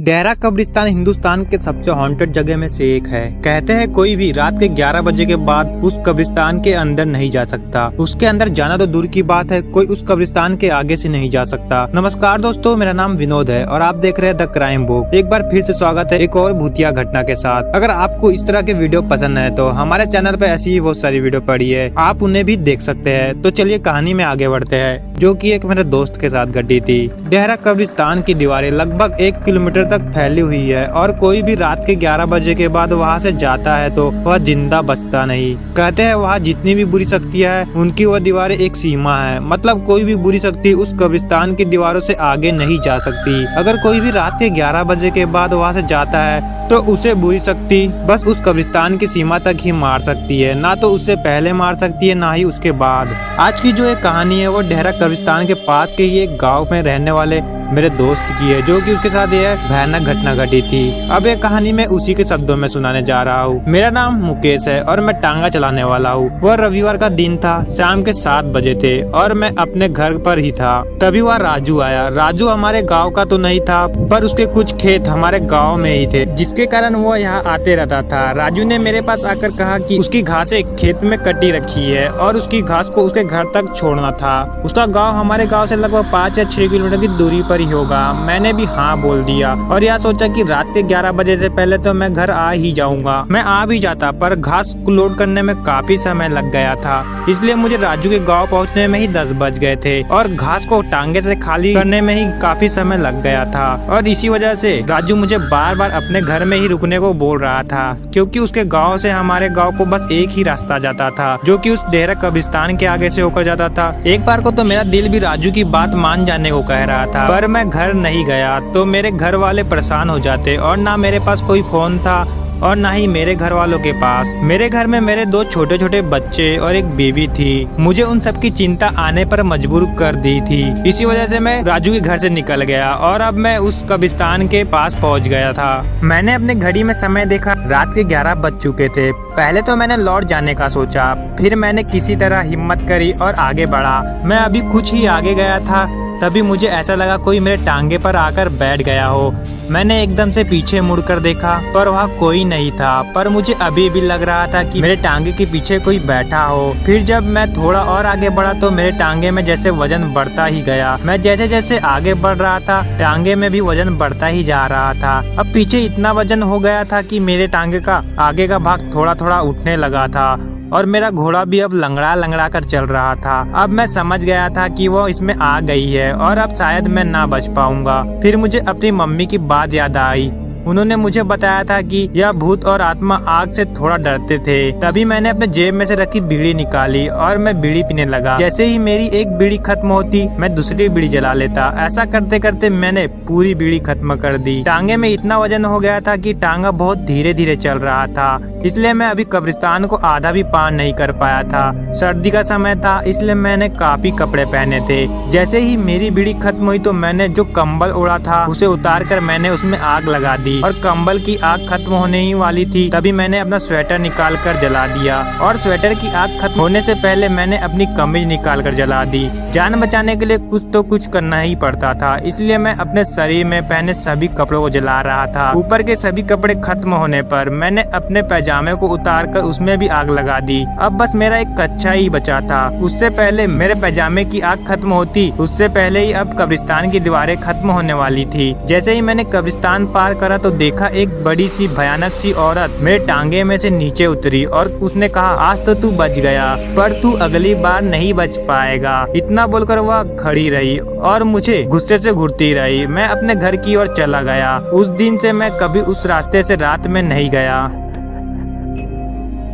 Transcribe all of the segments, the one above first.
डेरा कब्रिस्तान हिंदुस्तान के सबसे हॉन्टेड जगह में से एक है। कहते हैं कोई भी रात के 11 बजे के बाद उस कब्रिस्तान के अंदर नहीं जा सकता। उसके अंदर जाना तो दूर की बात है, कोई उस कब्रिस्तान के आगे से नहीं जा सकता। नमस्कार दोस्तों, मेरा नाम विनोद है और आप देख रहे हैं द क्राइम बुक। एक बार फिर से स्वागत है एक और भूतिया घटना के साथ। अगर आपको इस तरह के वीडियो पसंद है तो हमारे चैनल पे ऐसी ही बहुत सारी वीडियो पड़ी है, आप उन्हें भी देख सकते हैं। तो चलिए कहानी में आगे बढ़ते हैं, जो कि एक मेरे दोस्त के साथ घटी थी। डेरा कब्रिस्तान की दीवारें लगभग 1 किलोमीटर तक फैली हुई है और कोई भी रात के 11 बजे के बाद वहां से जाता है तो वह जिंदा बचता नहीं। कहते हैं वहां जितनी भी बुरी शक्तियां हैं उनकी वह दीवारें एक सीमा है, मतलब कोई भी बुरी शक्ति उस कब्रिस्तान की दीवारों से आगे नहीं जा सकती। अगर कोई भी रात के 11 बजे के बाद वहां से जाता है तो उसे बुरी शक्ति बस उस कब्रिस्तान की सीमा तक ही मार सकती है, ना तो उससे पहले मार सकती है ना ही उसके बाद। आज की जो एक कहानी है वो डेरा कब्रिस्तान के पास के ही एक गांव में रहने वाले मेरे दोस्त की है, जो कि उसके साथ यह भयानक घटना घटी थी। अब ये कहानी मैं उसी के शब्दों में सुनाने जा रहा हूँ। मेरा नाम मुकेश है और मैं टांगा चलाने वाला हूँ। वह रविवार का दिन था, शाम के 7 बजे थे और मैं अपने घर पर ही था। तभी वह राजू आया। राजू हमारे गाँव का तो नहीं था, पर उसके कुछ खेत हमारे गाँव में ही थे, जिसके कारण वो यहाँ आते रहता था। राजू ने मेरे पास आकर कहा कि उसकी घासें खेत में कटी रखी है और उसकी घास को उसके घर तक छोड़ना था। उसका गाँव हमारे गाँव से लगभग 5 या 6 किलोमीटर की दूरी पर होगा। मैंने भी हाँ बोल दिया और यह सोचा कि रात के 11 बजे से पहले तो मैं घर आ ही जाऊंगा। मैं आ भी जाता, पर घास को लोड करने में काफी समय लग गया था, इसलिए मुझे राजू के गांव पहुंचने में ही 10 बज गए थे और घास को टांगे से खाली करने में ही काफी समय लग गया था। और इसी वजह से राजू मुझे बार बार अपने घर में ही रुकने को बोल रहा था, क्योंकि उसके गाँव से हमारे गाँव को बस एक ही रास्ता जाता था, जो कि उस डेरा कब्रिस्तान के आगे से होकर जाता था। एक बार को तो मेरा दिल भी राजू की बात मान जाने को कह रहा था, पर मैं घर नहीं गया तो मेरे घर वाले परेशान हो जाते और ना मेरे पास कोई फोन था और ना ही मेरे घर वालों के पास। मेरे घर में मेरे 2 छोटे छोटे बच्चे और एक बेबी थी। मुझे उन सब की चिंता आने पर मजबूर कर दी थी। इसी वजह से मैं राजू के घर से निकल गया और अब मैं उस कब्रिस्तान के पास पहुंच गया था। मैंने अपने घड़ी में समय देखा, रात के 11 बज चुके थे। पहले तो मैंने लौट जाने का सोचा, फिर मैंने किसी तरह हिम्मत करी और आगे बढ़ा। मैं अभी कुछ ही आगे गया था, तभी मुझे ऐसा लगा कोई मेरे टांगे पर आकर बैठ गया हो। मैंने एकदम से पीछे मुड़कर देखा, पर वहाँ कोई नहीं था, पर मुझे अभी भी लग रहा था कि मेरे टांगे के पीछे कोई बैठा हो। फिर जब मैं थोड़ा और आगे बढ़ा तो मेरे टांगे में जैसे वजन बढ़ता ही गया। मैं जैसे जैसे आगे बढ़ रहा था टांगे में भी वजन बढ़ता ही जा रहा था। अब पीछे इतना वजन हो गया था कि मेरे टांगे का आगे का भाग थोड़ा थोड़ा उठने लगा था और मेरा घोड़ा भी अब लंगड़ा लंगड़ा कर चल रहा था। अब मैं समझ गया था कि वो इसमें आ गई है और अब शायद मैं ना बच पाऊंगा। फिर मुझे अपनी मम्मी की बात याद आई। उन्होंने मुझे बताया था कि यह भूत और आत्मा आग से थोड़ा डरते थे। तभी मैंने अपने जेब में से रखी बीड़ी निकाली और मैं बीड़ी पीने लगा। जैसे ही मेरी एक बीड़ी खत्म होती मैं दूसरी बीड़ी जला लेता। ऐसा करते करते मैंने पूरी बीड़ी खत्म कर दी। टांगे में इतना वजन हो गया था कि टांगा बहुत धीरे धीरे चल रहा था, इसलिए मैं अभी कब्रिस्तान को आधा भी पार नहीं कर पाया था। सर्दी का समय था, इसलिए मैंने काफी कपड़े पहने थे। जैसे ही मेरी बीड़ी खत्म हुई तो मैंने जो कंबल ओढ़ा था उसे उतार कर मैंने उसमें आग लगा दी और कंबल की आग खत्म होने ही वाली थी तभी मैंने अपना स्वेटर निकाल कर जला दिया और स्वेटर की आग खत्म होने से पहले मैंने अपनी कमीज निकाल कर जला दी। जान बचाने के लिए कुछ तो कुछ करना ही पड़ता था, इसलिए मैं अपने शरीर में पहने सभी कपड़ों को जला रहा था। ऊपर के सभी कपड़े खत्म होने पर मैंने अपने पैजामे को उतार कर उसमें भी आग लगा दी। अब बस मेरा एक कच्छा ही बचा था। उससे पहले मेरे पैजामे की आग खत्म होती, उससे पहले ही अब कब्रिस्तान की दीवारें खत्म होने वाली थी। जैसे ही मैंने कब्रिस्तान पार करा तो देखा एक बड़ी सी भयानक सी औरत मेरे टांगे में से नीचे उतरी और उसने कहा, आज तो तू बच गया, पर तू अगली बार नहीं बच पाएगा। इतना बोलकर वह खड़ी रही और मुझे गुस्से से घूरती रही। मैं अपने घर की ओर चला गया। उस दिन से मैं कभी उस रास्ते से रात में नहीं गया।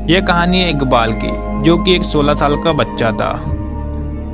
यह कहानी है इकबाल की, जो कि एक 16 साल का बच्चा था।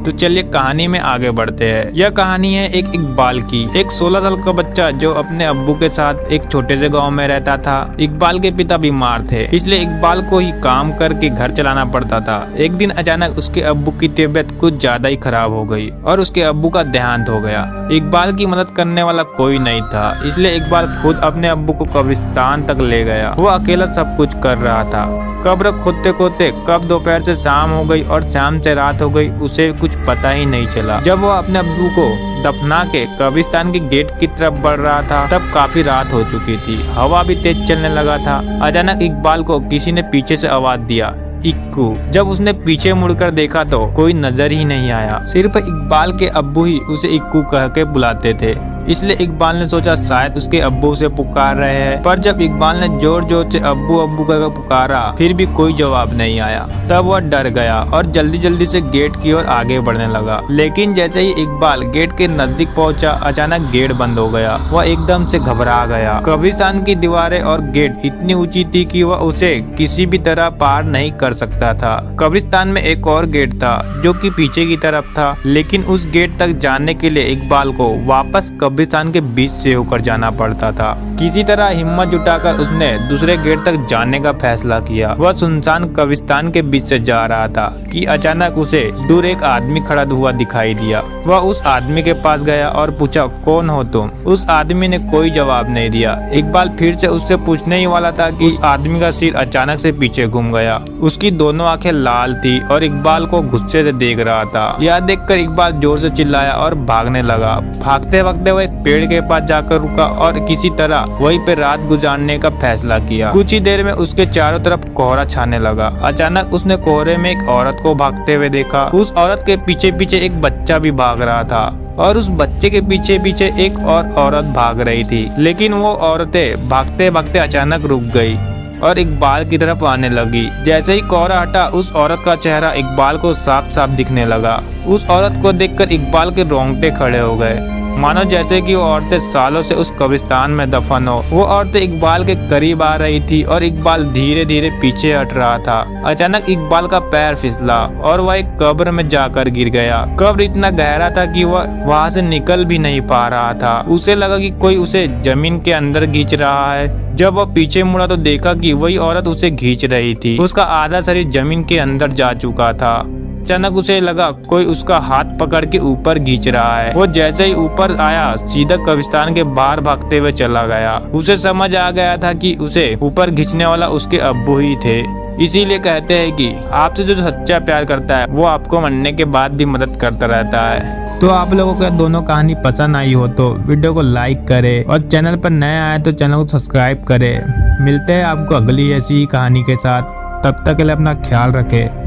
तो चलिए कहानी में आगे बढ़ते हैं। यह कहानी है एक इकबाल की, एक 16 साल का बच्चा जो अपने अब्बू के साथ एक छोटे से गांव में रहता था। इकबाल के पिता बीमार थे, इसलिए इकबाल को ही काम करके घर चलाना पड़ता था। एक दिन अचानक उसके अब्बू की तबीयत कुछ ज्यादा ही खराब हो गई और उसके अब्बू का देहांत हो गया। इकबाल की मदद करने वाला कोई नहीं था, इसलिए इकबाल खुद अपने अब्बू को कब्रिस्तान तक ले गया। वो अकेला सब कुछ कर रहा था। कब्र खोदते खोदते कब दोपहर से शाम हो गई और शाम से रात हो गई उसे कुछ कुछ पता ही नहीं चला। जब वो अपने अब्बू को दफना के कब्रिस्तान के गेट की तरफ बढ़ रहा था तब काफी रात हो चुकी थी, हवा भी तेज चलने लगा था। अचानक इकबाल को किसी ने पीछे से आवाज दिया, इक्कू। जब उसने पीछे मुड़कर देखा तो कोई नजर ही नहीं आया, सिर्फ इकबाल के अब्बू ही उसे इक्कू कह के बुलाते थे। इसलिए इकबाल ने सोचा शायद उसके अब्बू उसे पुकार रहे हैं, पर जब इकबाल ने जोर जोर से अब्बू अब्बू कहकर पुकारा फिर भी कोई जवाब नहीं आया। तब वह डर गया और जल्दी जल्दी से गेट की ओर आगे बढ़ने लगा। लेकिन जैसे ही इकबाल गेट के नजदीक पहुंचा, अचानक गेट बंद हो गया। वह एकदम से घबरा गया। कब्रिस्तान की दीवारें और गेट इतनी ऊंची थी कि वह उसे किसी भी तरह पार नहीं कर सकता था। कब्रिस्तान में एक और गेट था जो कि पीछे की तरफ था, लेकिन उस गेट तक जाने के लिए इकबाल को वापस कब्रिस्तान के बीच से होकर जाना पड़ता था। किसी तरह हिम्मत जुटाकर उसने दूसरे गेट तक जाने का फैसला किया। वह सुनसान कब्रिस्तान के बीच से जा रहा था कि अचानक उसे दूर एक आदमी खड़ा हुआ दिखाई दिया। वह उस आदमी के पास गया और पूछा, कौन हो तुम? उस आदमी ने कोई जवाब नहीं दिया। इकबाल फिर से उससे पूछने ही वाला था कि उस आदमी का सिर अचानक से पीछे घूम गया। उसकी दोनों आंखें लाल थी और इकबाल को गुस्से से देख रहा था। यह देखकर इकबाल जोर से चिल्लाया और भागने लगा। भागते भागते वो एक पेड़ के पास जाकर रुका और किसी तरह वहीं पे रात गुजारने का फैसला किया। कुछ ही देर में उसके चारों तरफ कोहरा छाने लगा। अचानक उसने कोहरे में एक औरत को भागते हुए देखा। उस औरत के पीछे पीछे एक बच्चा भी भाग रहा था और उस बच्चे के पीछे पीछे एक और औरत भाग रही थी। लेकिन वो औरतें भागते भागते अचानक रुक गई और इकबाल की तरफ आने लगी। जैसे ही कोहरा हटा, उस औरत का चेहरा इकबाल को साफ साफ दिखने लगा। उस औरत को देखकर इकबाल के रोंगटे खड़े हो गए, मानो जैसे कि वो औरतें सालों से उस कब्रिस्तान में दफन हो। वो औरतें इकबाल के करीब आ रही थी और इकबाल धीरे धीरे पीछे हट रहा था। अचानक इकबाल का पैर फिसला और वह एक कब्र में जाकर गिर गया। कब्र इतना गहरा था कि वह वहां से निकल भी नहीं पा रहा था। उसे लगा कि कोई उसे जमीन के अंदर खींच रहा है। जब वह पीछे मुड़ा तो देखा कि वही औरत उसे खींच रही थी। उसका आधा शरीर जमीन के अंदर जा चुका था। अचानक उसे लगा कोई उसका हाथ पकड़ के ऊपर खींच रहा है। वो जैसे ही ऊपर आया सीधा कब्रिस्तान के बाहर भागते हुए चला गया। उसे समझ आ गया था कि उसे ऊपर खींचने वाला उसके अब्बू ही थे। इसीलिए कहते हैं कि आपसे जो सच्चा प्यार करता है वो आपको मरने के बाद भी मदद करता रहता है। तो आप लोगों को दोनों कहानी पसंद आई हो तो वीडियो को लाइक करें और चैनल पर नए आए तो चैनल को सब्सक्राइब करें। मिलते हैं आपको अगली ऐसी ही कहानी के साथ। तब तक के लिए अपना ख्याल रखें।